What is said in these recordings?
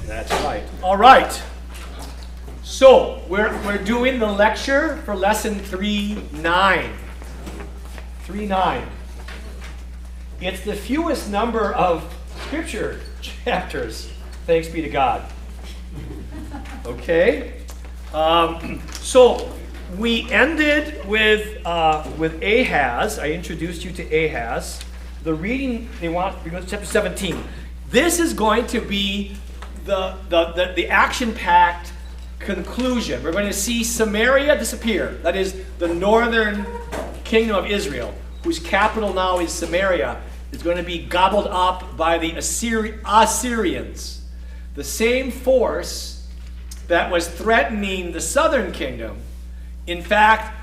That's right. All right. So we're doing the lecture for lesson 3.9. 3.9. It's the fewest number of scripture chapters. Thanks be to God. Okay. So we ended with Ahaz. I introduced you to Ahaz. The reading we go to chapter 17. This is going to be the action-packed conclusion. We're going to see Samaria disappear. That is the northern kingdom of Israel, whose capital now is Samaria, is going to be gobbled up by the Assyrians. The same force that was threatening the southern kingdom. In fact,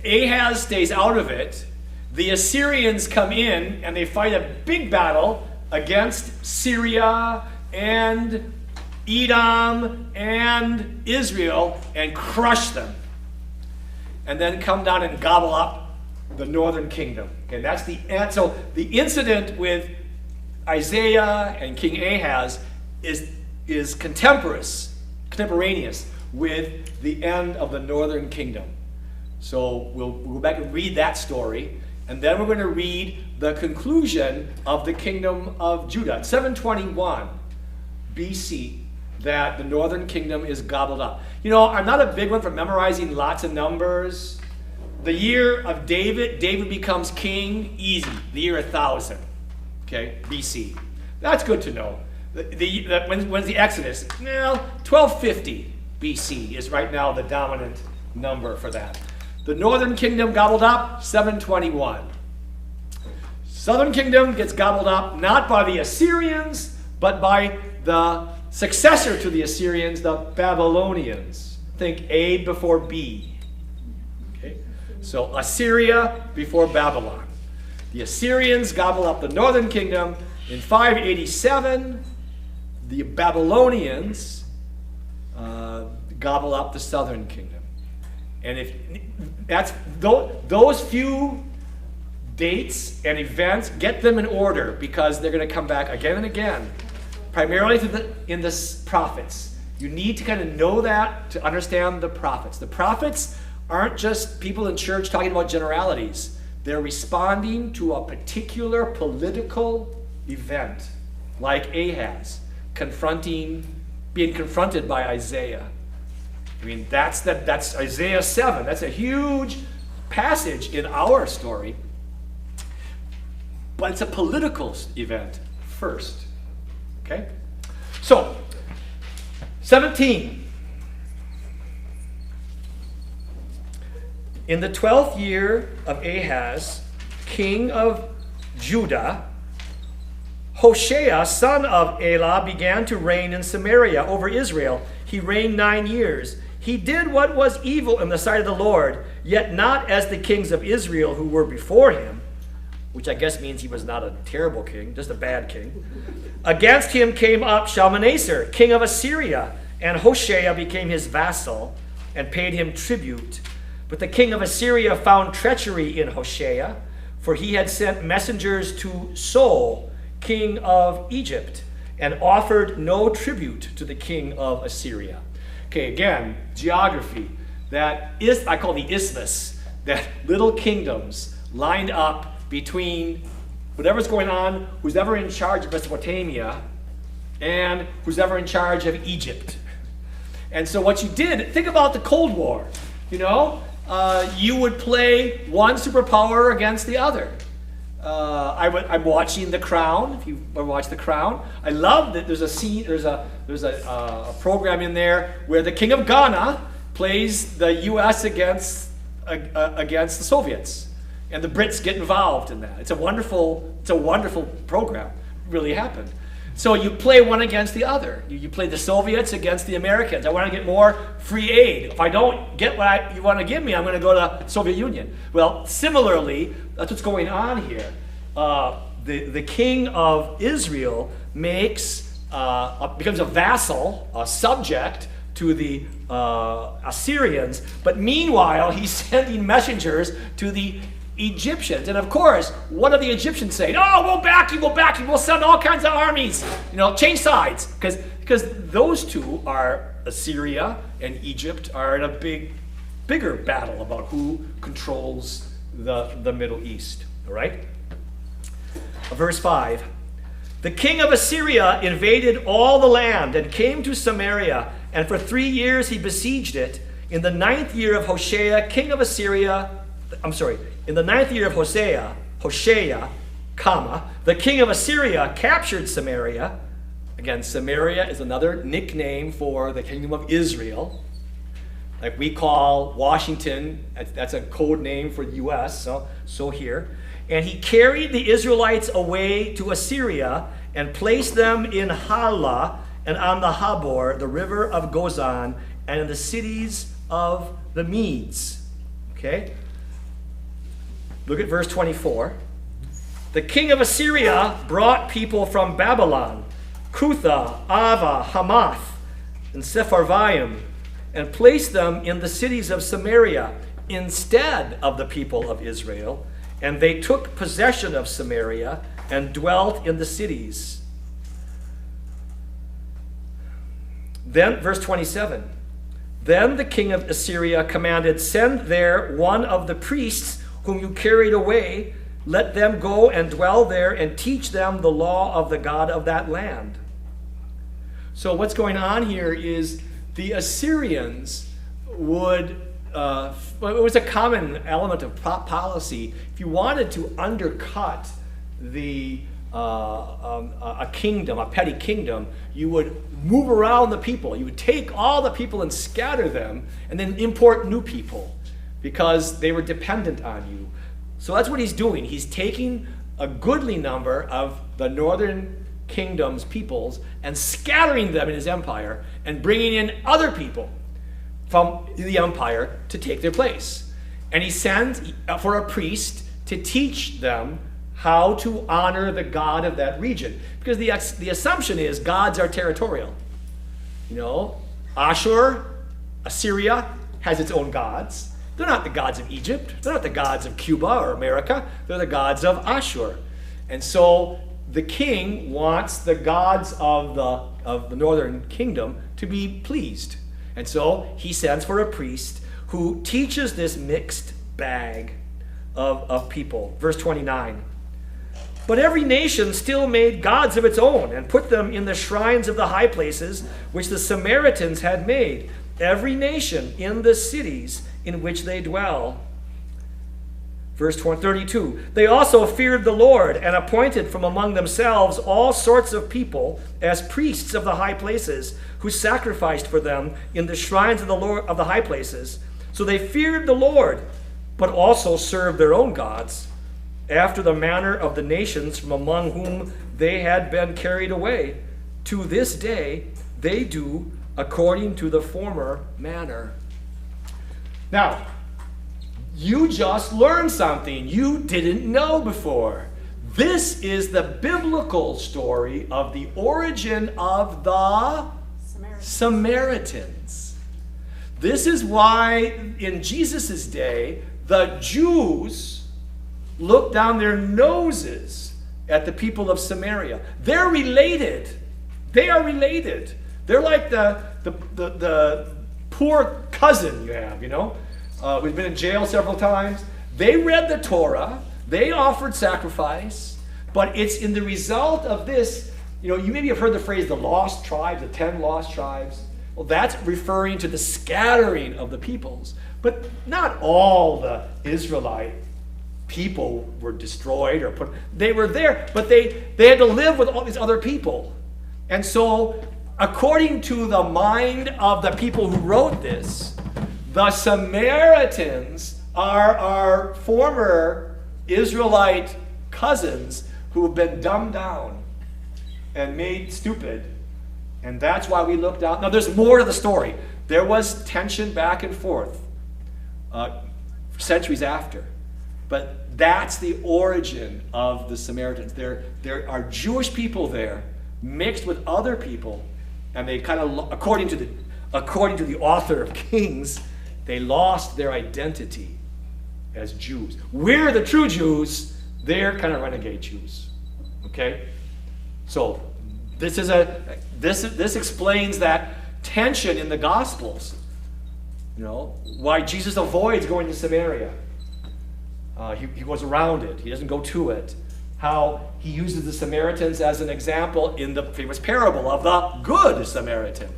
Ahaz stays out of it. The Assyrians come in and they fight a big battle against Syria and Edom and Israel and crush them. And then come down and gobble up the northern kingdom. Okay, so the incident with Isaiah and King Ahaz is contemporaneous with the end of the northern kingdom. So we'll go back and read that story, and then we're going to read the conclusion of the kingdom of Judah. 721 BC, that the northern kingdom is gobbled up. You know, I'm not a big one for memorizing lots of numbers. The year of David becomes king, easy. The year 1000, okay, BC. That's good to know. When's the Exodus? Well, 1250 BC is right now the dominant number for that. The northern kingdom gobbled up, 721. Southern kingdom gets gobbled up not by the Assyrians, but by the successor to the Assyrians, the Babylonians. Think A before B. Okay? So Assyria before Babylon. The Assyrians gobble up the northern kingdom. In 587, the Babylonians gobble up the southern kingdom. And if that's those few dates and events, get them in order, because they're going to come back again and again, primarily in the prophets. You need to kind of know that to understand the prophets. The prophets aren't just people in church talking about generalities. They're responding to a particular political event, like Ahaz being confronted by Isaiah. I mean, that's Isaiah 7. That's a huge passage in our story. But it's a political event first. Okay? So, 17. In the 12th year of Ahaz, king of Judah, Hoshea, son of Elah, began to reign in Samaria over Israel. He reigned 9 years. He did what was evil in the sight of the Lord, yet not as the kings of Israel who were before him, which I guess means he was not a terrible king, just a bad king. Against him came up Shalmaneser, king of Assyria, and Hoshea became his vassal and paid him tribute. But the king of Assyria found treachery in Hoshea, for he had sent messengers to So, king of Egypt, and offered no tribute to the king of Assyria. Okay, again, geography. That is, I call the isthmus, that little kingdoms lined up between whatever's going on, who's ever in charge of Mesopotamia, and who's ever in charge of Egypt. And so what you did, think about the Cold War, you know? You would play one superpower against the other. I'm watching The Crown. If you ever watch The Crown, I love that there's a scene, there's a program in there where the King of Ghana plays the U.S. against the Soviets, and the Brits get involved in that. It's a wonderful program. It really happened. So you play one against the other. You play the Soviets against the Americans. I want to get more free aid. If I don't get what you want to give me, I'm going to go to the Soviet Union. Well, similarly, that's what's going on here. The king of Israel becomes a vassal, a subject to the Assyrians, but meanwhile he's sending messengers to the Egyptians. And of course, what are the Egyptians saying? Oh, we'll back you, we'll send all kinds of armies. You know, change sides. Because because those two are, Assyria and Egypt, are in a bigger battle about who controls the Middle East. All right? Verse 5. The king of Assyria invaded all the land and came to Samaria, and for 3 years he besieged it. In the 9th year of Hoshea, king of Assyria, in the 9th year of Hoshea, the king of Assyria captured Samaria. Again, Samaria is another nickname for the kingdom of Israel. Like we call Washington, that's a code name for the U.S., so here. And he carried the Israelites away to Assyria and placed them in Hala and on the Habor, the river of Gozan, and in the cities of the Medes. Okay? Look at verse 24. The king of Assyria brought people from Babylon, Cutha, Ava, Hamath, and Sepharvaim, and placed them in the cities of Samaria instead of the people of Israel. And they took possession of Samaria and dwelt in the cities. Then, verse 27. Then the king of Assyria commanded, send there one of the priests whom you carried away. Let them go and dwell there and teach them the law of the God of that land. So what's going on here is the Assyrians would, it was a common element of policy. If you wanted to undercut a kingdom, a petty kingdom, you would move around the people. You would take all the people and scatter them and then import new people because they were dependent on you. So that's what he's doing. He's taking a goodly number of the northern kingdom's peoples and scattering them in his empire and bringing in other people from the empire to take their place. And he sends for a priest to teach them how to honor the God of that region. Because the assumption is gods are territorial. You know, Assyria has its own gods. They're not the gods of Egypt. They're not the gods of Cuba or America. They're the gods of Ashur. And so the king wants the gods of the northern kingdom to be pleased. And so he sends for a priest who teaches this mixed bag of people. Verse 29. But every nation still made gods of its own and put them in the shrines of the high places which the Samaritans had made, every nation in the cities in which they dwell. Verse 32, they also feared the Lord and appointed from among themselves all sorts of people as priests of the high places, who sacrificed for them in the shrines of the Lord of the high places. So they feared the Lord, but also served their own gods, after the manner of the nations from among whom they had been carried away. To this day they do according to the former manner. Now, you just learned something you didn't know before. This is the biblical story of the origin of the Samaritans. This is why in Jesus' day, the Jews looked down their noses at the people of Samaria. They're related. They are related. They're like the poor cousin you have, you know. We've been in jail several times. They read the Torah. They offered sacrifice. But it's in the result of this, you know, you maybe have heard the phrase the lost tribes, the 10 lost tribes. Well, that's referring to the scattering of the peoples. But not all the Israelite people were destroyed or put. They were there, but they had to live with all these other people. And so, according to the mind of the people who wrote this, the Samaritans are our former Israelite cousins who have been dumbed down and made stupid. And that's why we look down. Now, there's more to the story. There was tension back and forth centuries after. But that's the origin of the Samaritans. There are Jewish people there mixed with other people. And they kind of, according to the author of Kings, they lost their identity as Jews. We're the true Jews. They're kind of renegade Jews. Okay? So This explains that tension in the Gospels. Why Jesus avoids going to Samaria. He goes around it. He doesn't go to it. How he uses the Samaritans as an example in the famous parable of the Good Samaritan.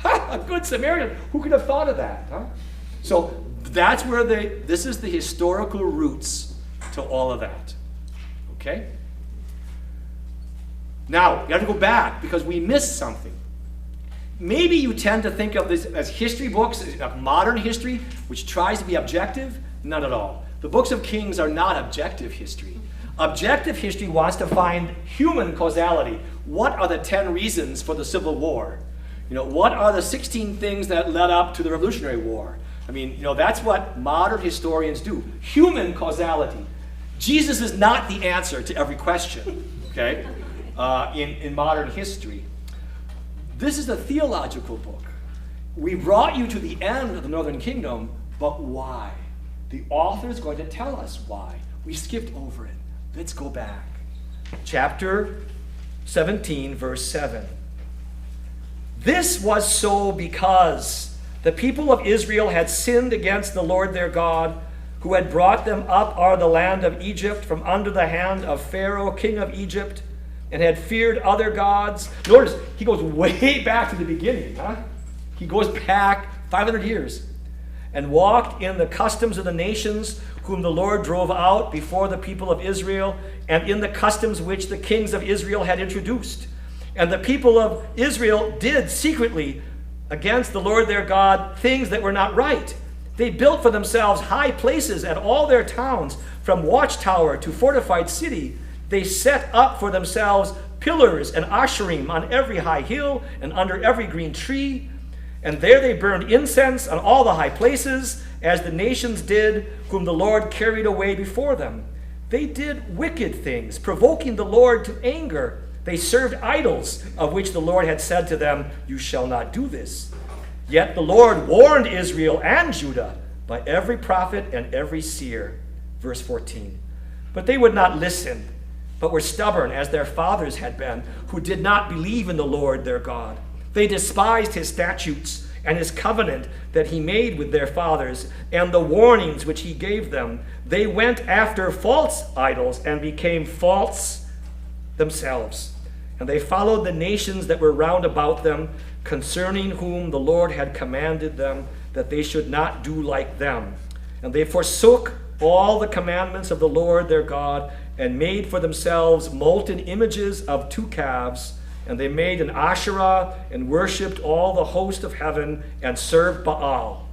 A Good Samaritan. Who could have thought of that? Huh? So that's where this is the historical roots to all of that. Okay? Now, you have to go back because we missed something. Maybe you tend to think of this as history books, modern history, which tries to be objective. Not at all. The books of Kings are not objective history. Objective history wants to find human causality. What are the 10 reasons for the Civil War? What are the 16 things that led up to the Revolutionary War? That's what modern historians do. Human causality. Jesus is not the answer to every question, okay, in modern history. This is a theological book. We brought you to the end of the Northern Kingdom, but why? The author is going to tell us why. We skipped over it. Let's go back. Chapter 17, verse 7. This was so because the people of Israel had sinned against the Lord their God, who had brought them up out of the land of Egypt from under the hand of Pharaoh, king of Egypt, and had feared other gods. Notice, he goes way back to the beginning. He goes back 500 years. And walked in the customs of the nations whom the Lord drove out before the people of Israel, and in the customs which the kings of Israel had introduced. And the people of Israel did secretly against the Lord their God things that were not right. They built for themselves high places at all their towns, from watchtower to fortified city. They set up for themselves pillars and asherim on every high hill and under every green tree. And there they burned incense on all the high places, as the nations did, whom the Lord carried away before them. They did wicked things, provoking the Lord to anger. They served idols, of which the Lord had said to them, "You shall not do this." Yet the Lord warned Israel and Judah by every prophet and every seer. Verse 14. But they would not listen, but were stubborn as their fathers had been, who did not believe in the Lord their God. They despised his statutes and his covenant that he made with their fathers, and the warnings which he gave them. They went after false idols and became false themselves. And they followed the nations that were round about them, concerning whom the Lord had commanded them that they should not do like them. And they forsook all the commandments of the Lord their God, and made for themselves molten images of 2 calves. And they made an Asherah, and worshipped all the host of heaven, and served Baal.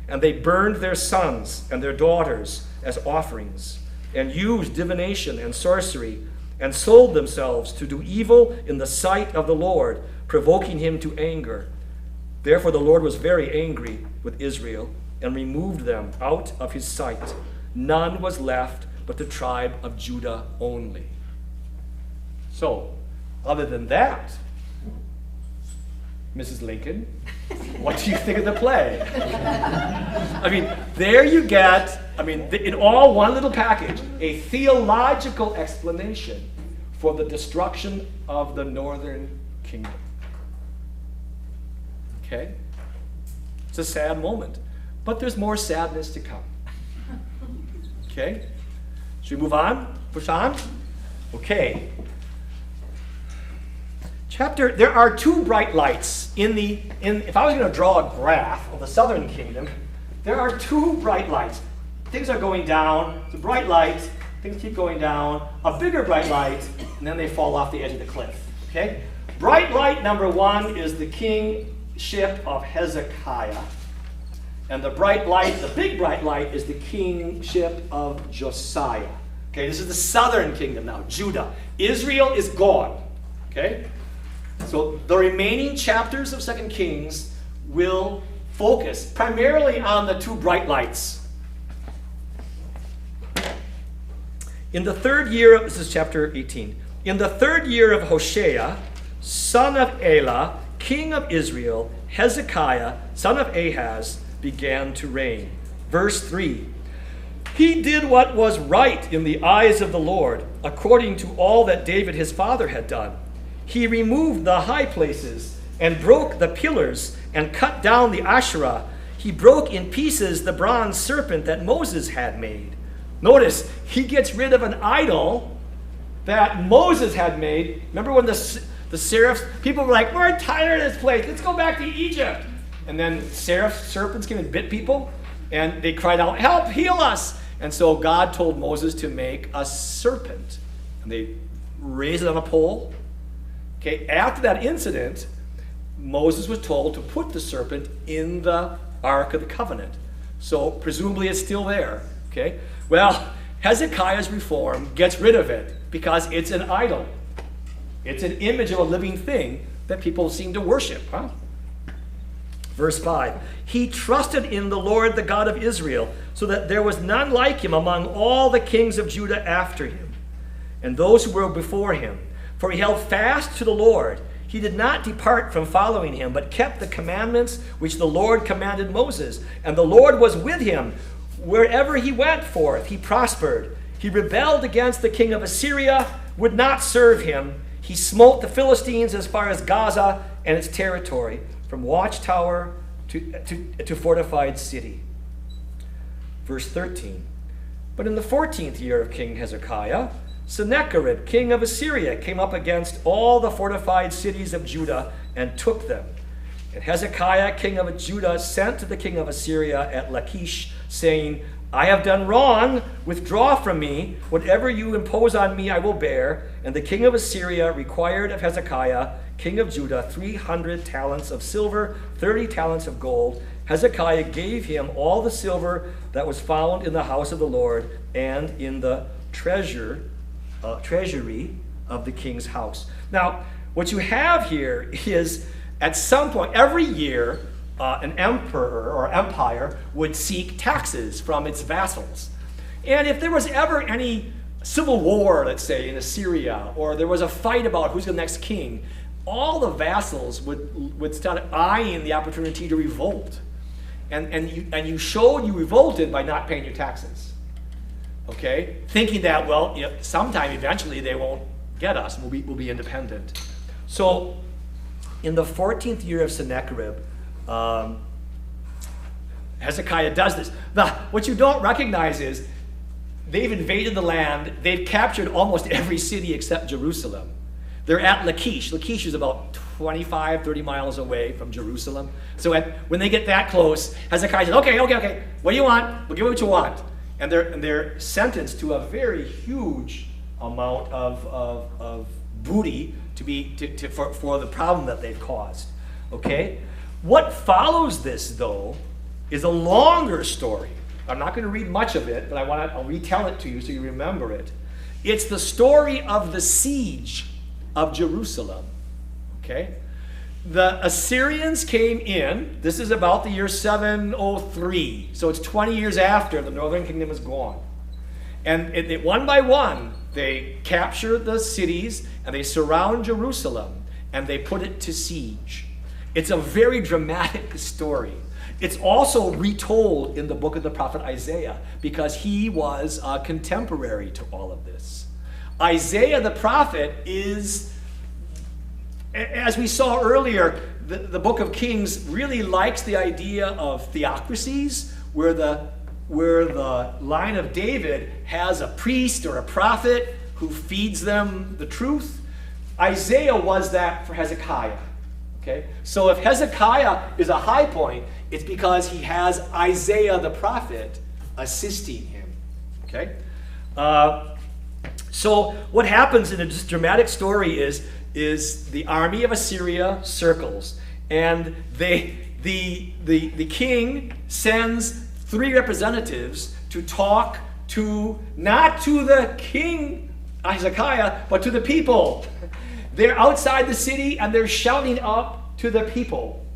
And they burned their sons and their daughters as offerings, and used divination and sorcery, and sold themselves to do evil in the sight of the Lord, provoking him to anger. Therefore the Lord was very angry with Israel, and removed them out of his sight. None was left but the tribe of Judah only. So, other than that, Mrs. Lincoln, what do you think of the play? There you get, in all one little package, a theological explanation for the destruction of the Northern Kingdom. Okay? It's a sad moment, but there's more sadness to come. Okay? Should we move on? Push on? Okay. There are 2 bright lights if I was going to draw a graph of the Southern Kingdom, there are 2 bright lights. Things are going down, it's a bright light, things keep going down, a bigger bright light, and then they fall off the edge of the cliff. Okay? Bright light number 1 is the kingship of Hezekiah. And the big bright light is the kingship of Josiah. Okay, this is the Southern Kingdom now, Judah. Israel is gone. Okay? So the remaining chapters of 2 Kings will focus primarily on the 2 bright lights. In the 3rd year this is chapter 18. In the 3rd year of Hoshea, son of Elah, king of Israel, Hezekiah, son of Ahaz, began to reign. Verse 3. He did what was right in the eyes of the Lord, according to all that David his father had done. He removed the high places and broke the pillars and cut down the Asherah. He broke in pieces the bronze serpent that Moses had made. Notice, he gets rid of an idol that Moses had made. Remember when the seraphs, people were like, we're tired of this place. Let's go back to Egypt. And then serpents came and bit people. And they cried out, help, heal us. And so God told Moses to make a serpent. And they raised it on a pole. Okay, after that incident, Moses was told to put the serpent in the Ark of the Covenant. So presumably it's still there. Okay, well, Hezekiah's reform gets rid of it because it's an idol. It's an image of a living thing that people seem to worship. Huh? Verse 5, he trusted in the Lord, the God of Israel, so that there was none like him among all the kings of Judah after him, and those who were before him. For he held fast to the Lord. He did not depart from following him, but kept the commandments which the Lord commanded Moses. And the Lord was with him. Wherever he went forth, he prospered. He rebelled against the king of Assyria, would not serve him. He smote the Philistines as far as Gaza and its territory, from watchtower to fortified city. Verse 13. But in the 14th year of King Hezekiah, Sennacherib, king of Assyria, came up against all the fortified cities of Judah and took them. And Hezekiah, king of Judah, sent to the king of Assyria at Lachish, saying, I have done wrong. Withdraw from me. Whatever you impose on me, I will bear. And the king of Assyria required of Hezekiah, king of Judah, 300 talents of silver, 30 talents of gold. Hezekiah gave him all the silver that was found in the house of the Lord and in the treasury of the king's house. Now, what you have here is, at some point, every year, an emperor or empire would seek taxes from its vassals. And if there was ever any civil war, let's say, in Assyria, or there was a fight about who's the next king, all the vassals would start eyeing the opportunity to revolt. And you showed you revolted by not paying your taxes. Okay? Thinking that, well, sometime eventually they won't get us, we'll be independent. So, in the 14th year of Sennacherib, Hezekiah does this. Now, what you don't recognize is they've invaded the land. They've captured almost every city except Jerusalem. They're at Lachish. Lachish is about 25, 30 miles away from Jerusalem. So when they get that close, Hezekiah says, okay, what do you want? We'll give you what you want. And they're sentenced to a very huge amount of booty for the problem that they've caused. Okay? What follows this, though, is a longer story. I'm not going to read much of it, but I'll retell it to you so you remember it. It's the story of the siege of Jerusalem. Okay? The Assyrians came in. This is about the year 703. So it's 20 years after the northern kingdom is gone. And one by one, they capture the cities and they surround Jerusalem and they put it to siege. It's a very dramatic story. It's also retold in the book of the prophet Isaiah because he was a contemporary to all of this. Isaiah the prophet is, as we saw earlier, the book of Kings really likes the idea of theocracies where the line of David has a priest or a prophet who feeds them the truth. Isaiah was that for Hezekiah. Okay? So if Hezekiah is a high point, it's because he has Isaiah the prophet assisting him. Okay? So what happens in this dramatic story is the army of Assyria circles, and the king sends 3 representatives to talk not to the king Hezekiah, but to the people. They're outside the city and they're shouting up to the people.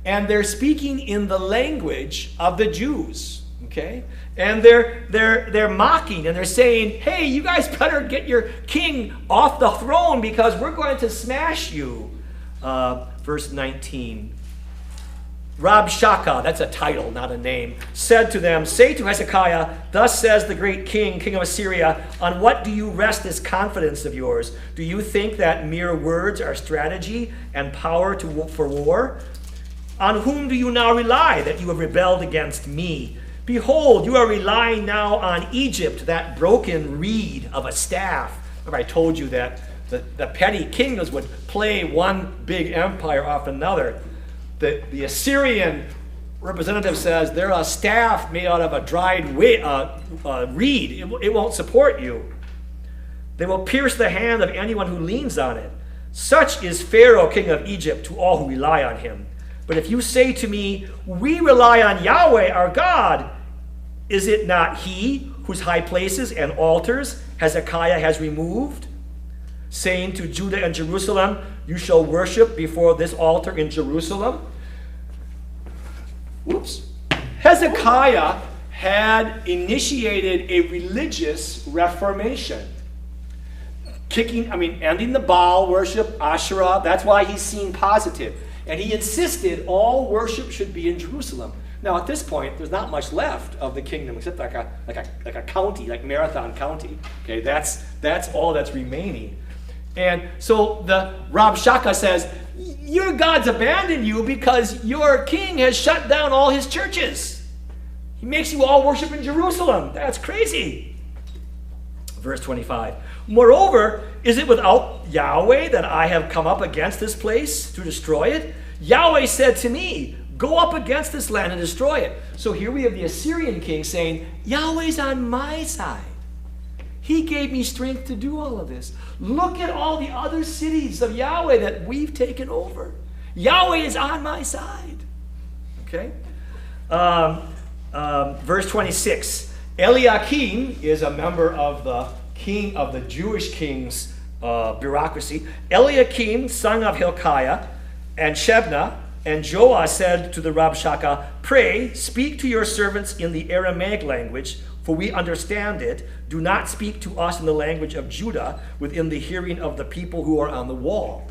And they're speaking in the language of the Jews. Okay? And they're mocking and they're saying, hey, you guys better get your king off the throne because we're going to smash you. Verse 19. Rabshakeh, that's a title, not a name, said to them, say to Hezekiah, thus says the great king, king of Assyria, on what do you rest this confidence of yours? Do you think that mere words are strategy and power for war? On whom do you now rely that you have rebelled against me? Behold, you are relying now on Egypt, that broken reed of a staff. Remember I told you that the petty kingdoms would play one big empire off another. The Assyrian representative says they're a staff made out of a dried reed. It won't support you. They will pierce the hand of anyone who leans on it. Such is Pharaoh, king of Egypt, to all who rely on him. But if you say to me, we rely on Yahweh our God, is it not he whose high places and altars Hezekiah has removed, saying to Judah and Jerusalem, you shall worship before this altar in Jerusalem? Whoops. Hezekiah had initiated a religious reformation. Ending the Baal worship, Asherah, that's why he's seen positive. And he insisted all worship should be in Jerusalem. Now at this point, there's not much left of the kingdom except like a county, like Marathon County. Okay, that's all that's remaining. And so the Rabshakeh says, your God's abandoned you because your king has shut down all his churches. He makes you all worship in Jerusalem. That's crazy. Verse 25. Moreover, is it without Yahweh that I have come up against this place to destroy it? Yahweh said to me, go up against this land and destroy it. So here we have the Assyrian king saying, Yahweh's on my side. He gave me strength to do all of this. Look at all the other cities of Yahweh that we've taken over. Yahweh is on my side. Okay? Verse 26. Eliakim is a member of the Jewish king's bureaucracy. Eliakim, son of Hilkiah, and Shebna, and Joah said to the Rabshakeh, pray, speak to your servants in the Aramaic language, for we understand it. Do not speak to us in the language of Judah, within the hearing of the people who are on the wall.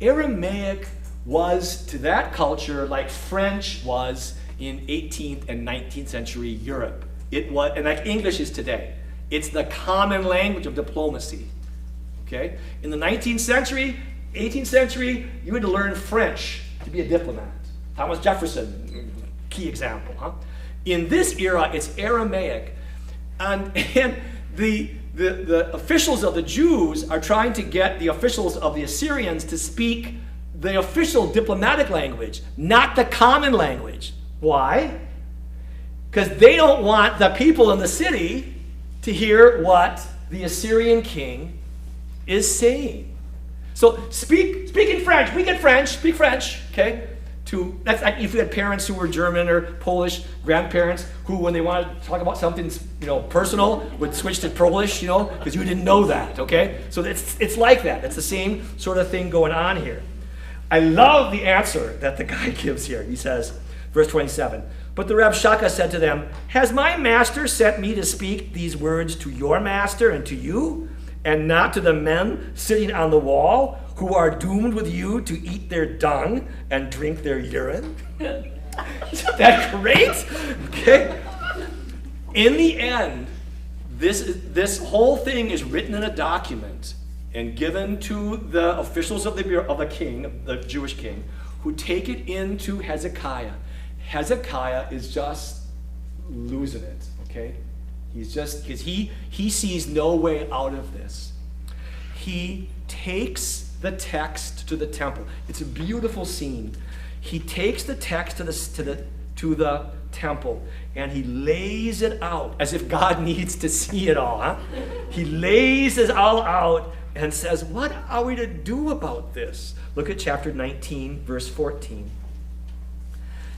Aramaic was to that culture like French was in 18th and 19th century Europe. It was, and like English is today. It's the common language of diplomacy. Okay? In the 19th century, 18th century, you had to learn French to be a diplomat. Thomas Jefferson, key example. Huh? In this era, it's Aramaic. And the officials of the Jews are trying to get the officials of the Assyrians to speak the official diplomatic language, not the common language. Why? Because they don't want the people in the city to hear what the Assyrian king is saying. So speak in French. We get French. Speak French. Okay. That's like if you had parents who were German or Polish, grandparents who, when they wanted to talk about something, personal, would switch to Polish, because you didn't know that. Okay. So it's like that. It's the same sort of thing going on here. I love the answer that the guy gives here. He says, verse 27. But the Rabshakeh said to them, has my master sent me to speak these words to your master and to you, and not to the men sitting on the wall who are doomed with you to eat their dung and drink their urine? Isn't that great? Okay. In the end, this whole thing is written in a document and given to the officials of the king, the Jewish king, who take it into Hezekiah. Hezekiah is just losing it, okay? He's just, because he sees no way out of this. He takes the text to the temple. It's a beautiful scene. He takes the text to the temple and he lays it out as if God needs to see it all. Huh? He lays it all out and says, what are we to do about this? Look at chapter 19, verse 14.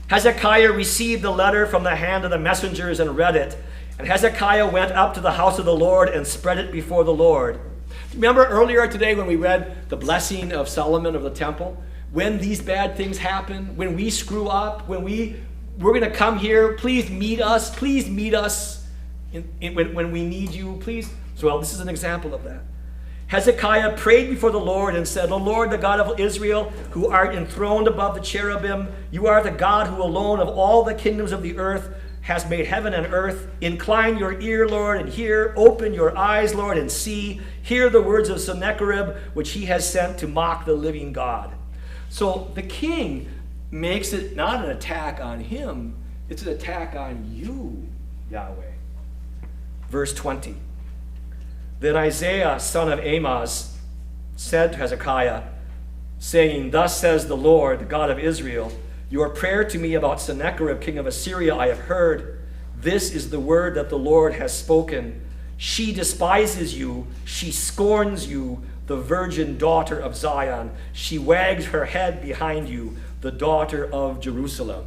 Hezekiah received the letter from the hand of the messengers and read it. And Hezekiah went up to the house of the Lord and spread it before the Lord. Remember earlier today when we read the blessing of Solomon of the temple? When these bad things happen, when we screw up, when we're going to come here, please meet us when we need you, please. So, well, this is an example of that. Hezekiah prayed before the Lord and said, O Lord, the God of Israel, who art enthroned above the cherubim, you are the God who alone of all the kingdoms of the earth has made heaven and earth. Incline your ear, Lord, and hear. Open your eyes, Lord, and see. Hear the words of Sennacherib, which he has sent to mock the living God. So the king makes it not an attack on him, it's an attack on you, Yahweh. Verse 20. Then Isaiah, son of Amoz, said to Hezekiah, saying, Thus says the Lord, the God of Israel, your prayer to me about Sennacherib, king of Assyria, I have heard. This is the word that the Lord has spoken. She despises you, she scorns you, the virgin daughter of Zion. She wags her head behind you, the daughter of Jerusalem.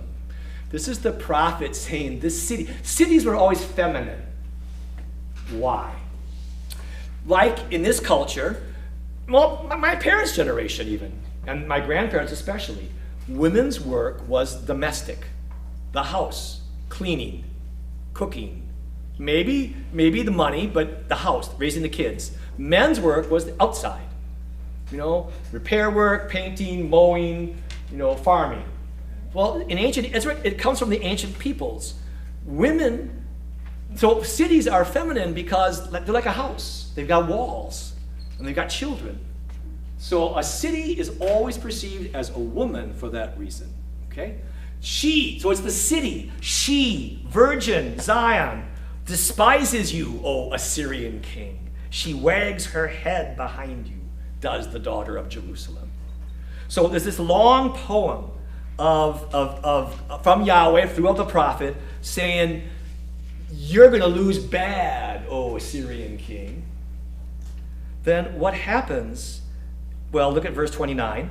This is the prophet saying this cities were always feminine. Why? Like in this culture, well, my parents' generation even, and my grandparents especially, women's work was domestic, the house, cleaning, cooking, maybe the money, but the house, raising the kids. Men's work was outside, repair work, painting, mowing, farming. Well, in ancient Israel, it comes from the ancient peoples. Women, so cities are feminine because they're like a house. They've got walls and they've got children. So a city is always perceived as a woman for that reason, okay? So it's the city. She, virgin, Zion, despises you, O Assyrian king. She wags her head behind you, does the daughter of Jerusalem. So there's this long poem from Yahweh throughout the prophet saying, you're going to lose bad, O Assyrian king. Then what happens? Well, look at verse 29.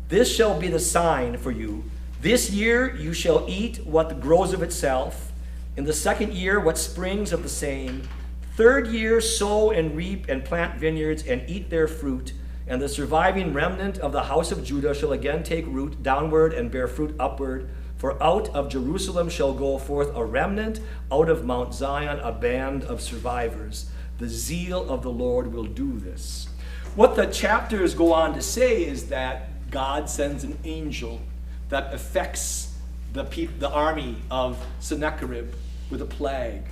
This shall be the sign for you. This year you shall eat what grows of itself. In the second year, what springs of the same. Third year, sow and reap and plant vineyards and eat their fruit. And the surviving remnant of the house of Judah shall again take root downward and bear fruit upward. For out of Jerusalem shall go forth a remnant, out of Mount Zion a band of survivors. The zeal of the Lord will do this. What the chapters go on to say is that God sends an angel that affects the army of Sennacherib with a plague.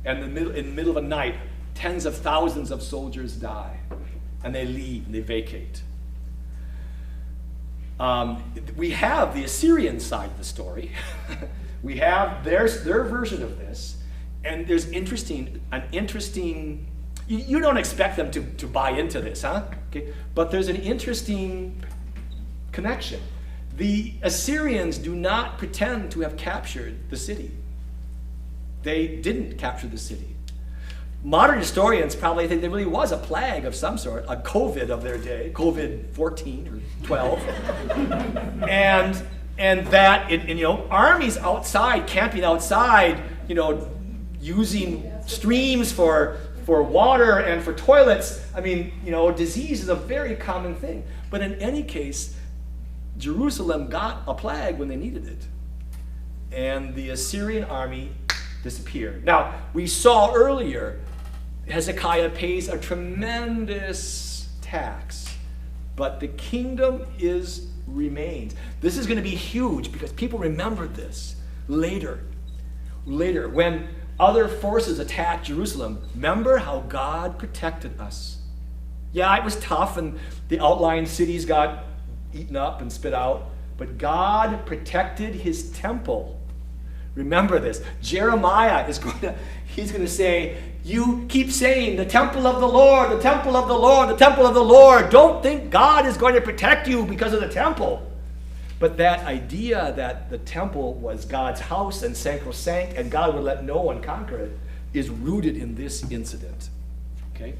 And in the middle of a night, tens of thousands of soldiers die. And they leave and they vacate. We have the Assyrian side of the story. We have their version of this. And there's an interesting, you don't expect them to buy into this, huh? Okay. But there's an interesting connection. The Assyrians do not pretend to have captured the city. They didn't capture the city. Modern historians probably think there really was a plague of some sort, a COVID of their day, COVID-14 or 12. and that, armies outside, camping outside, using streams for water and for toilets. I mean, disease is a very common thing. But in any case, Jerusalem got a plague when they needed it. And the Assyrian army disappeared. Now, we saw earlier, Hezekiah pays a tremendous tax, but the kingdom remains. This is going to be huge because people remembered this later. When other forces attacked Jerusalem, remember how God protected us. Yeah, it was tough and the outlying cities got eaten up and spit out, but God protected his temple. Remember this. Jeremiah he's going to say, you keep saying, the temple of the Lord, the temple of the Lord, the temple of the Lord. Don't think God is going to protect you because of the temple. But that idea that the temple was God's house and sacrosanct and God would let no one conquer it is rooted in this incident. Okay?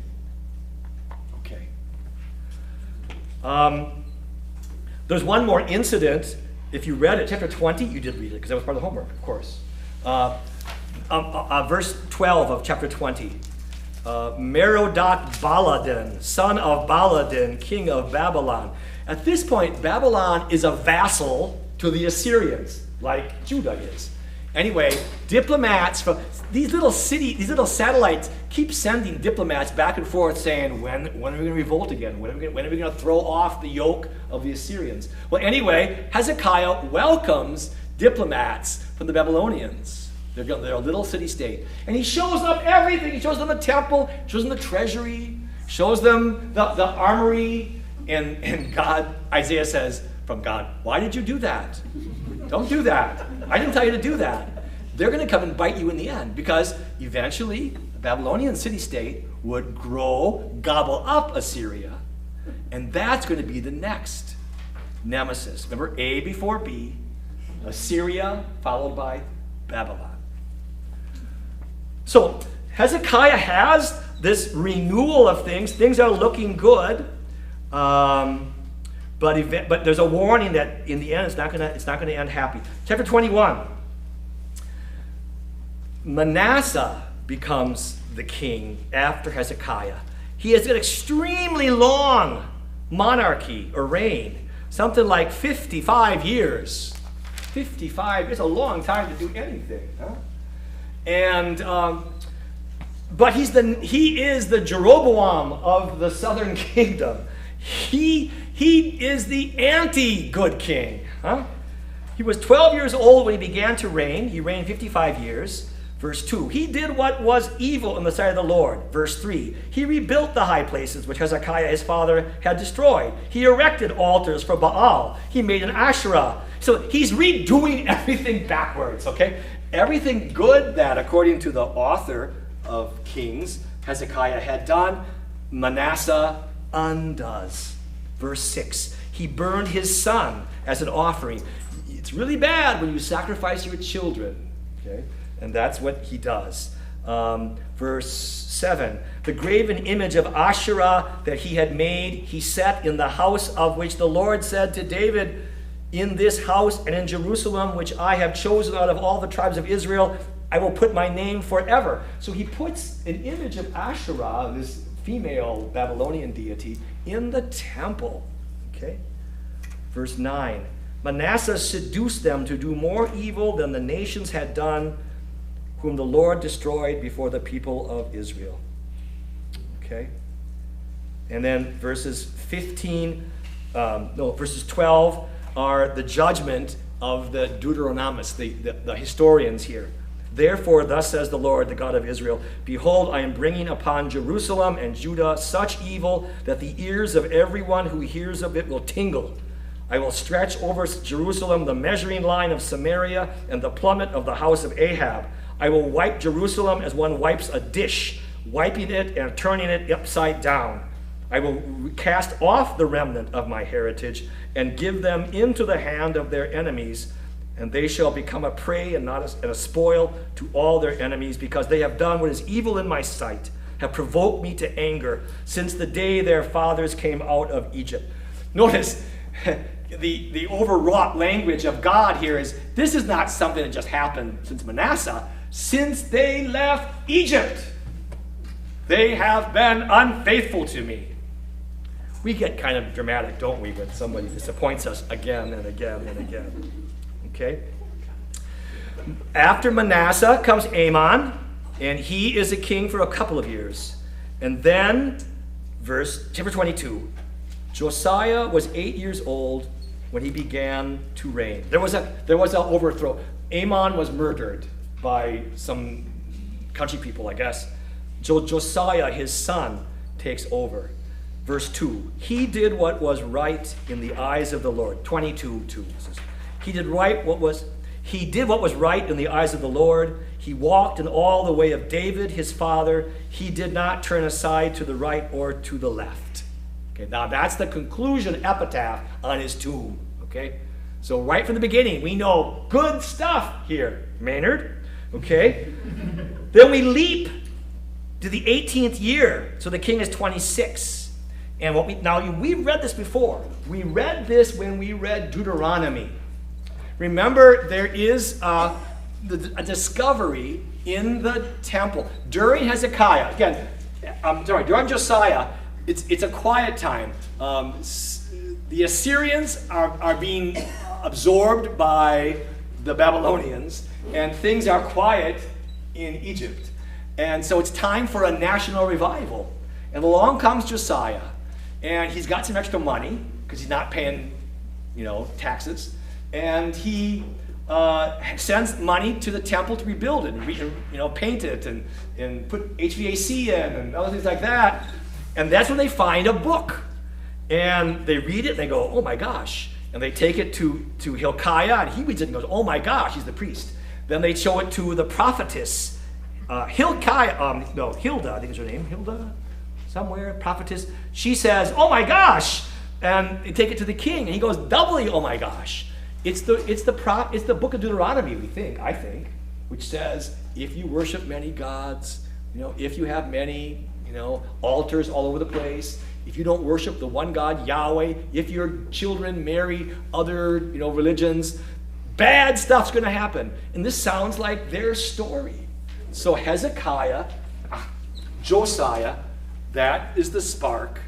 There's one more incident. If you read it, chapter 20, you did read it because that was part of the homework, of course. Verse 12 of chapter 20. Merodach-Baladan, son of Baladan, king of Babylon. At this point, Babylon is a vassal to the Assyrians, like Judah is. Anyway, diplomats from these little satellites keep sending diplomats back and forth saying, when are we going to revolt again? When are we going to throw off the yoke of the Assyrians? Well, anyway, Hezekiah welcomes diplomats from the Babylonians. They're a little city-state. And he shows them everything. He shows them the temple, shows them the treasury, shows them the armory. And God, Isaiah says from God, why did you do that? Don't do that. I didn't tell you to do that. They're going to come and bite you in the end, because eventually the Babylonian city-state would grow, gobble up Assyria, and that's going to be the next nemesis. Remember, A before B, Assyria followed by Babylon. So Hezekiah has this renewal of things. Things are looking good, but there's a warning that in the end it's not going to end happy. Chapter 21. Manasseh becomes the king after Hezekiah. He has an extremely long monarchy or reign, something like 55 years. 55 is a long time to do anything, huh? And but he is the Jeroboam of the southern kingdom. He is the anti-good king, huh? He was 12 years old when he began to reign. He reigned 55 years. Verse 2, he did what was evil in the sight of the Lord. Verse 3, he rebuilt the high places which Hezekiah his father had destroyed. He erected altars for Baal. He made an Asherah. So he's redoing everything backwards, okay? Everything good that, according to the author of Kings, Hezekiah had done, Manasseh undoes. Verse 6, he burned his son as an offering. It's really bad when you sacrifice your children, okay? And that's what he does. Verse 7, the graven image of Asherah that he had made, he set in the house of which the Lord said to David, in this house and in Jerusalem, which I have chosen out of all the tribes of Israel, I will put my name forever. So he puts an image of Asherah, this female Babylonian deity, in the temple. Okay? Verse 9, Manasseh seduced them to do more evil than the nations had done, whom the Lord destroyed before the people of Israel. Okay? And then verses 12 are the judgment of the Deuteronomists, the historians here. Therefore, thus says the Lord, the God of Israel, behold, I am bringing upon Jerusalem and Judah such evil that the ears of everyone who hears of it will tingle. I will stretch over Jerusalem the measuring line of Samaria and the plummet of the house of Ahab. I will wipe Jerusalem as one wipes a dish, wiping it and turning it upside down. I will cast off the remnant of my heritage and give them into the hand of their enemies, and they shall become a prey and a spoil to all their enemies, because they have done what is evil in my sight, have provoked me to anger since the day their fathers came out of Egypt. Notice the overwrought language of God here is, this is not something that just happened since Manasseh. Since they left Egypt, they have been unfaithful to me. We get kind of dramatic, don't we, when somebody disappoints us again and again and again. Okay? After Manasseh comes Amon, and he is a king for a couple of years. And then, chapter 22, Josiah was 8 years old when he began to reign. There was an overthrow. Amon was murdered by some country people, I guess. Josiah, his son, takes over. Verse 2, he did what was right in the eyes of the Lord. 22:2 says, he did what was right in the eyes of the Lord. He walked in all the way of David, his father. He did not turn aside to the right or to the left. Okay, now that's the conclusion epitaph on his tomb. Okay, so right from the beginning, we know good stuff here, Maynard. Okay, then we leap to the 18th year. So the king is 26. And we've read this before. We read this when we read Deuteronomy. Remember, there is a discovery in the temple during Hezekiah. Again, during Josiah, it's a quiet time. The Assyrians are being absorbed by the Babylonians, and things are quiet in Egypt. And so it's time for a national revival. And along comes Josiah, and he's got some extra money because he's not paying, taxes, and he sends money to the temple to rebuild it, and paint it, and put HVAC in, and other things like that. And that's when they find a book, and they read it, and they go, "Oh my gosh!" And they take it to Hilkiah, and he reads it and goes, "Oh my gosh!" He's the priest. Then they show it to the prophetess, Hilda, I think is her name, Hilda, somewhere, prophetess. She says, "Oh my gosh!" And they take it to the king, and he goes, "Doubly, oh my gosh!" It's the book of Deuteronomy, I think, which says, if you worship many gods, if you have many, altars all over the place, if you don't worship the one God, Yahweh, if your children marry other, religions, bad stuff's going to happen. And this sounds like their story. So Hezekiah, Josiah, that is the spark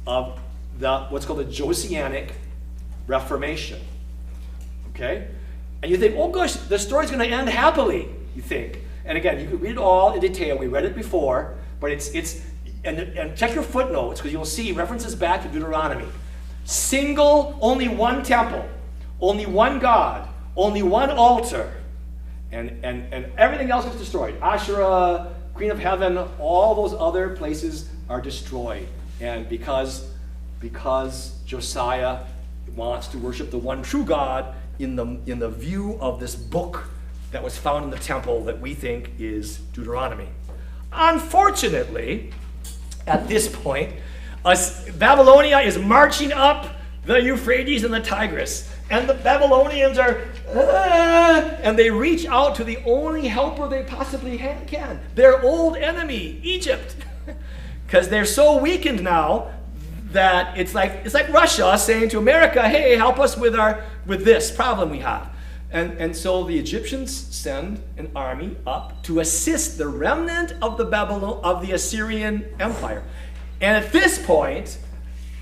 of what's called the Josianic Reformation. Okay? And you think, oh gosh, the story's going to end happily, you think. And again, you can read it all in detail. We read it before, but and check your footnotes, because you'll see references back to Deuteronomy. Only one temple, only one God, only one altar, and everything else is destroyed. Asherah, Queen of Heaven, all those other places are destroyed. And because Josiah wants to worship the one true God in the view of this book that was found in the temple that we think is Deuteronomy. Unfortunately, at this point, Babylonia is marching up the Euphrates and the Tigris. And the Babylonians are, and they reach out to the only helper they possibly can, their old enemy, Egypt. Because they're so weakened now that it's like Russia saying to America, "Hey, help us with this problem we have." And so the Egyptians send an army up to assist the remnant of the Assyrian Empire. And at this point,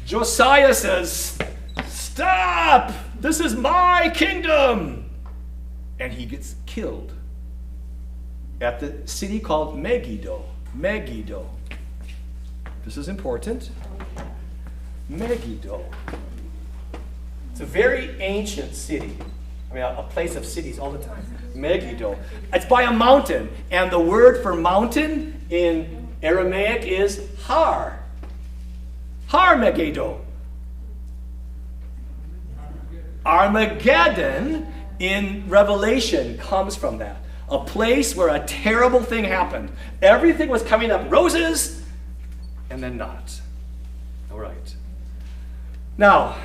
Josiah says, "Stop! This is my kingdom!" And he gets killed at the city called Megiddo. Megiddo. This is important. Megiddo. It's a very ancient city. I mean, a place of cities all the time. Megiddo. It's by a mountain, and the word for mountain in Aramaic is Har. Har Megiddo. Armageddon in Revelation comes from that. A place where a terrible thing happened. Everything was coming up roses, and then not. All right. Now,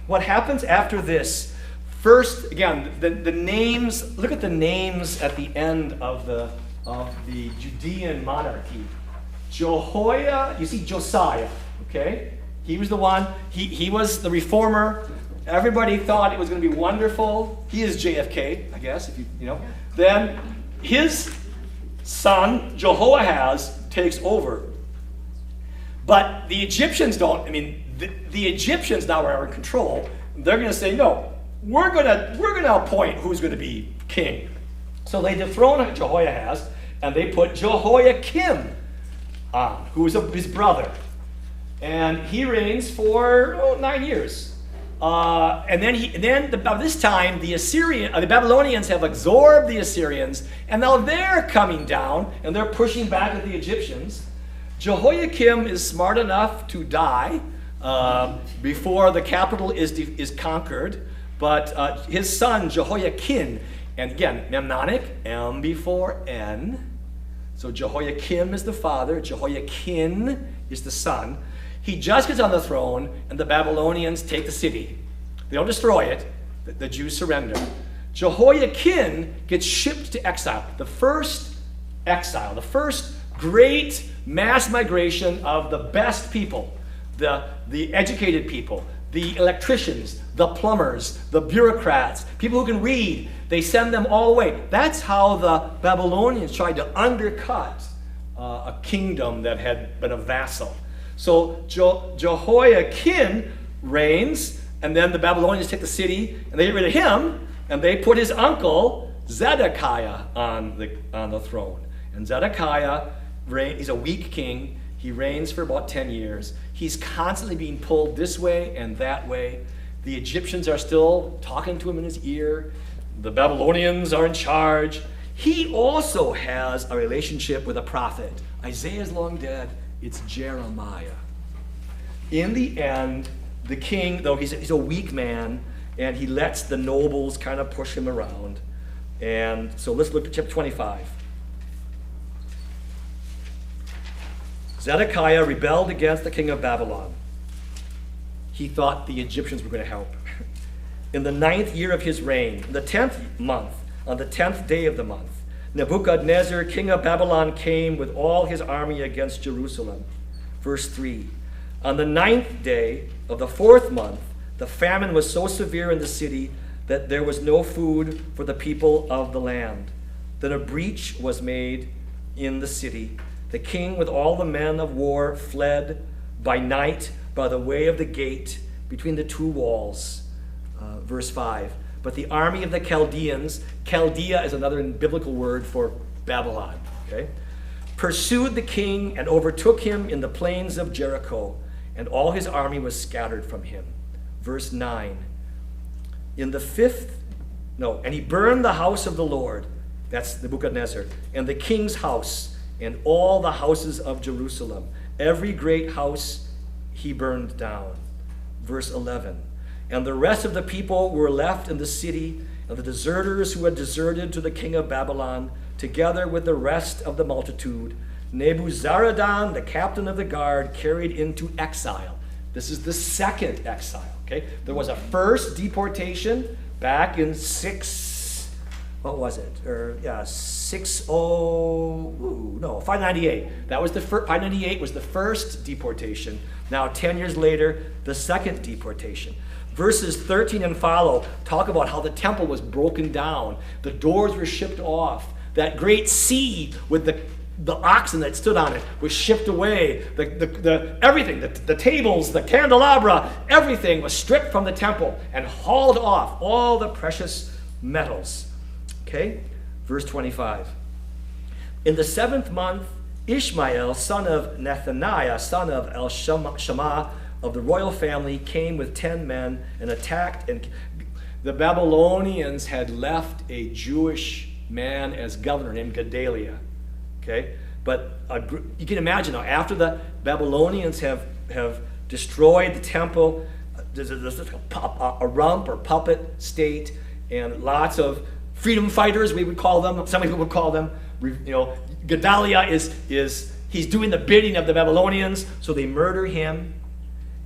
what happens after this? First, again, the names, look at the names at the end of the Judean monarchy. You see Josiah, okay? He was the one, he was the reformer. Everybody thought it was going to be wonderful. He is JFK, I guess, if you know. Then his son, Jehoahaz, takes over. But the Egyptians don't, the Egyptians now are in control. They're going to say, no, we're going to appoint who's going to be king. So they dethrone Jehoahaz, and they put Jehoiakim on, who is his brother. And he reigns for 9 years. And then by this time, the Babylonians have absorbed the Assyrians, and now they're coming down, and they're pushing back at the Egyptians. Jehoiakim is smart enough to die before the capital is conquered, but his son Jehoiakim, and again, mnemonic, M before N. So Jehoiakim is the father, Jehoiakim is the son. He just gets on the throne, and the Babylonians take the city. They don't destroy it. The Jews surrender. Jehoiakim gets shipped to exile. The first exile, the first great mass migration of the best people, the educated people, the electricians, the plumbers, the bureaucrats, people who can read. They send them all away. That's how the Babylonians tried to undercut a kingdom that had been a vassal. So Jehoiakim reigns, and then the Babylonians take the city, and they get rid of him, And they put his uncle, Zedekiah, on the throne. And Zedekiah, he's a weak king. He reigns for about 10 years. He's constantly being pulled this way and that way. The Egyptians are still talking to him in his ear. The Babylonians are in charge. He also has a relationship with a prophet. Isaiah's long dead. It's Jeremiah. In the end, the king, though he's a weak man, and he lets the nobles kind of push him around. And so let's look at chapter 25. Zedekiah rebelled against the king of Babylon. He thought the Egyptians were going to help. In the 9th year of his reign, in the 10th month, on the 10th day of the month, Nebuchadnezzar, king of Babylon, came with all his army against Jerusalem. Verse 3. On the 9th day of the 4th month, the famine was so severe in the city that there was no food for the people of the land. Then a breach was made in the city. The king with all the men of war fled by night by the way of the gate between the two walls. Verse 5. But the army of the Chaldeans, Chaldea is another biblical word for Babylon, okay, pursued the king and overtook him in the plains of Jericho, and all his army was scattered from him. Verse 9. And he burned the house of the Lord, that's Nebuchadnezzar, and the king's house, and all the houses of Jerusalem. Every great house he burned down. Verse 11. And the rest of the people were left in the city, and the deserters who had deserted to the king of Babylon, together with the rest of the multitude, Nebuzaradan, the captain of the guard, carried into exile. This is the second exile. Okay, there was a first deportation back in 598. That was 598 was the first deportation. Now 10 years later, the second deportation. Verses 13 and follow talk about how the temple was broken down. The doors were shipped off. That great sea with the oxen that stood on it was shipped away. Everything, the tables, the candelabra, everything was stripped from the temple and hauled off, all the precious metals. Okay? Verse 25. In the 7th month, Ishmael, son of Nethaniah, son of El-Shammah, of the royal family, came with 10 men and attacked. And the Babylonians had left a Jewish man as governor named Gedaliah. Okay, but you can imagine now, after the Babylonians have destroyed the temple, there's a rump or puppet state, and lots of freedom fighters, we would call them. Some people would call them. Gedaliah he's doing the bidding of the Babylonians, so they murder him.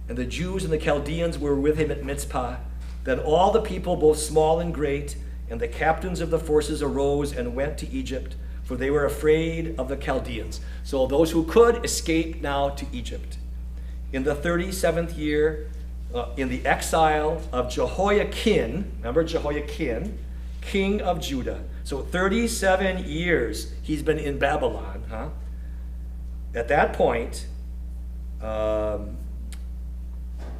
And the Jews and the Chaldeans were with him at Mizpah. Then all the people, both small and great, and the captains of the forces arose and went to Egypt, for they were afraid of the Chaldeans. So those who could escaped now to Egypt. In the 37th year, in the exile of Jehoiakim, remember Jehoiakim, king of Judah. So 37 years he's been in Babylon. At that point,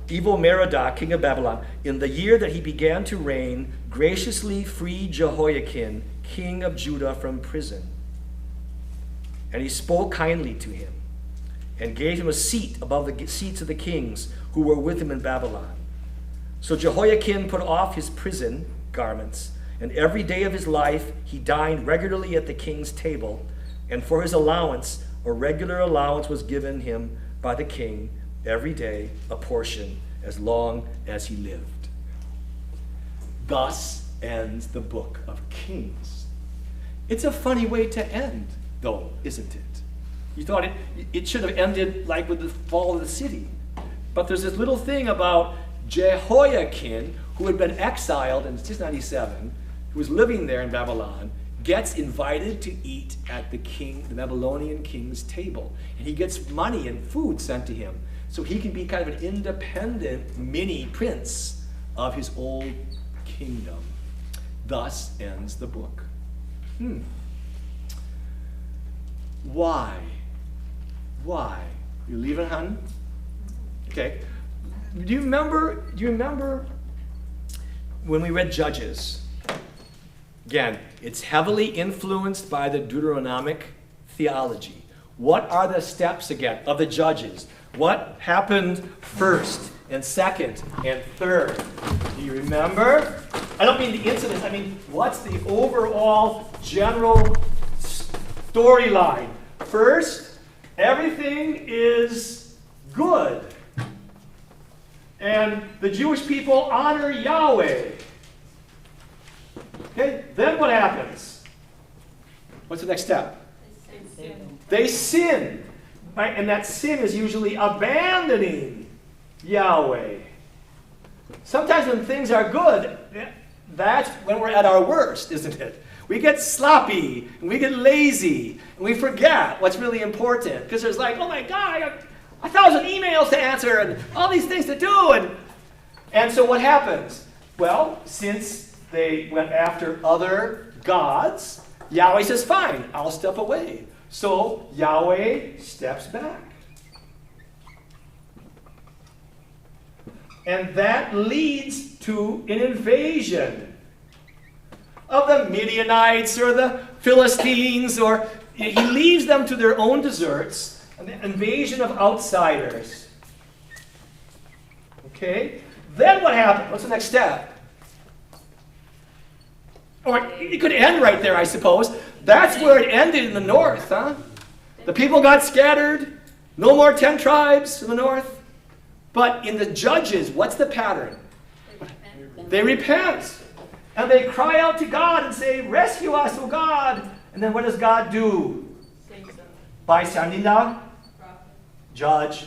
Evil-Merodach, king of Babylon, in the year that he began to reign, graciously freed Jehoiakim, king of Judah, from prison. And he spoke kindly to him and gave him a seat above the seats of the kings who were with him in Babylon. So Jehoiakim put off his prison garments, and every day of his life he dined regularly at the king's table, and for his allowance, a regular allowance was given him by the king, every day a portion, as long as he lived. Thus ends the book of Kings. It's a funny way to end, though, isn't it? You thought it should have ended like with the fall of the city. But there's this little thing about Jehoiakim, who had been exiled in 697, who was living there in Babylon, gets invited to eat at the Babylonian king's table. And he gets money and food sent to him, so he can be kind of an independent mini prince of his old kingdom. Thus ends the book. Why? You leaving, hon? Okay. Do you remember when we read Judges? Again, it's heavily influenced by the Deuteronomic theology. What are the steps again of the judges? What happened first and second and third? Do you remember? I don't mean the incidents. I mean, what's the overall general storyline? First, everything is good. And the Jewish people honor Yahweh. Okay, then what happens? What's the next step? They sin. Right? And that sin is usually abandoning Yahweh. Sometimes when things are good, that's when we're at our worst, isn't it? We get sloppy, and we get lazy, and we forget what's really important. Because there's like, oh my God, I got 1,000 emails to answer, and all these things to do. And so what happens? Well, since they went after other gods, Yahweh says, fine, I'll step away. So Yahweh steps back. And that leads to an invasion of the Midianites or the Philistines, or he leaves them to their own deserts, an invasion of outsiders. Okay? Then what happened? What's the next step? Or it could end right there, I suppose. That's where it ended in the north, huh? The people got scattered. No more 10 tribes in the north. But in the Judges, what's the pattern? They repent. And they cry out to God and say, rescue us, O God. And then what does God do? By sending the judge.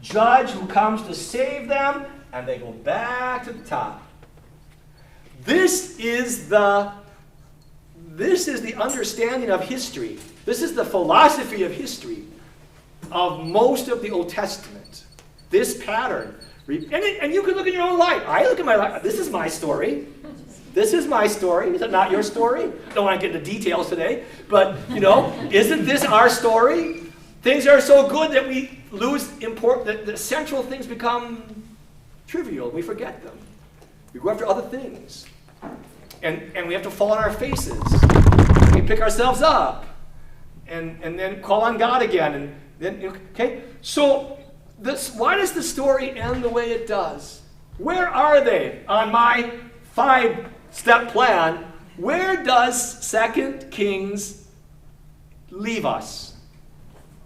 Judge who comes to save them, and they go back to the top. This is the understanding of history. This is the philosophy of history of most of the Old Testament. This pattern. And you can look at your own life. I look at my life. This is my story. This is my story. Is it not your story? I don't want to get into details today. But, isn't this our story? Things are so good that we lose the central things become trivial. We forget them. We go after other things. And we have to fall on our faces. We pick ourselves up. And then call on God again. And then, okay? So, why does the story end the way it does? Where are they on my 5-step plan? Where does 2 Kings leave us?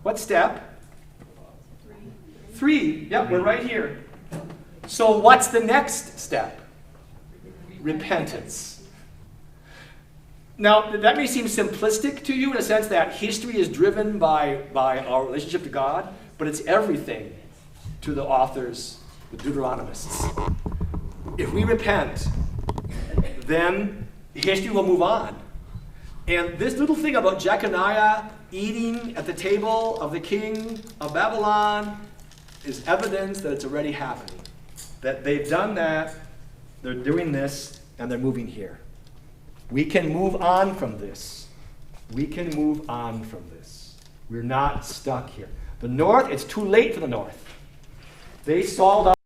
What step? 3. Yep, we're right here. So what's the next step? Repentance. Now, that may seem simplistic to you in a sense that history is driven by our relationship to God, but it's everything to the authors, the Deuteronomists. If we repent, then history will move on. And this little thing about Jeconiah eating at the table of the king of Babylon is evidence that it's already happening. That they've done that, they're doing this, and they're moving here. We can move on from this. We can move on from this. We're not stuck here. The north, it's too late for the north. They sold out.